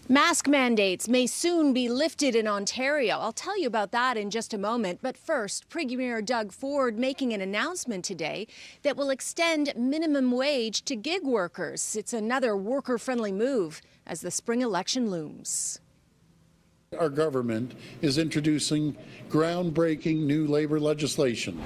Mask mandates may soon be lifted in Ontario. I'll tell you about that in just a moment. But first, Premier Doug Ford making an announcement today that will extend minimum wage to gig workers. It's another worker-friendly move as the spring election looms. Our government is introducing groundbreaking new labor legislation.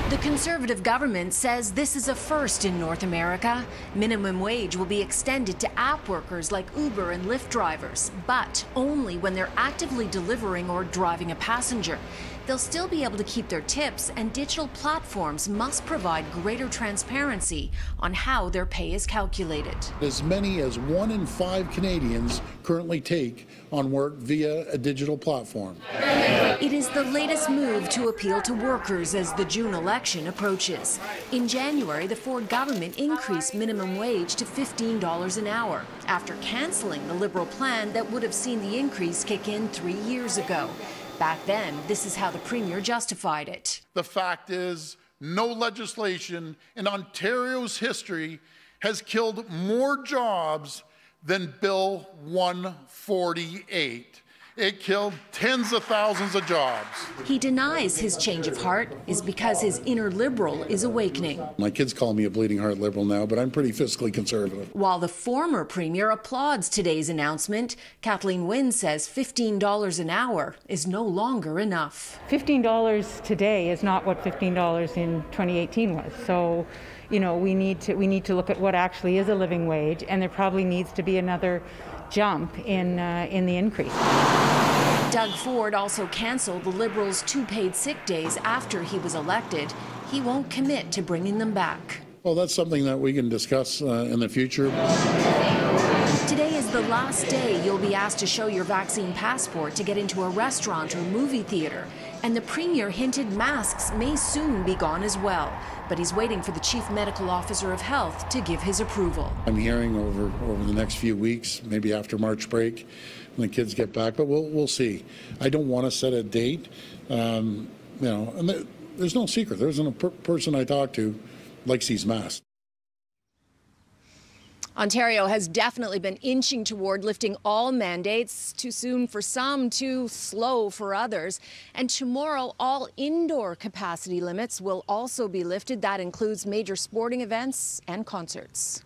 The Conservative government says this is a first in North America. Minimum wage will be extended to app workers like Uber and Lyft drivers, but only when they're actively delivering or driving a passenger. They'll still be able to keep their tips, and digital platforms must provide greater transparency on how their pay is calculated. As many as 1 in 5 Canadians currently take on work via a digital platform. It is the latest move to appeal to workers as the June election approaches. In January, the Ford government increased minimum wage to $15 an hour after cancelling the Liberal plan that would have seen the increase kick in 3 years ago. Back then, this is how the Premier justified it. The fact is, no legislation in Ontario's history has killed more jobs than Bill 148. It killed tens of thousands of jobs. He denies his change of heart is because his inner Liberal is awakening. My kids call me a bleeding heart Liberal now, but I'm pretty fiscally conservative. While the former Premier applauds today's announcement, Kathleen Wynne says $15 an hour is no longer enough. $15 today is not what $15 in 2018 was. So, you know, we need to look at what actually is a living wage, and there probably needs to be another jump in the increase. Doug Ford also canceled the Liberals' 2 paid sick days after he was elected. He won't commit to bringing them back. Well, that's something that we can discuss in the future. Today is the last day you'll be asked to show your vaccine passport to get into a restaurant or movie theater. And the Premier hinted masks may soon be gone as well. But he's waiting for the Chief Medical Officer of Health to give his approval. I'm hearing over the next few weeks, maybe after March break, when the kids get back, but we'll see. I don't want to set a date, and there's no secret. There isn't a person I talk to likes these masks. Ontario has definitely been inching toward lifting all mandates. Too soon for some, too slow for others. And tomorrow, all indoor capacity limits will also be lifted. That includes major sporting events and concerts.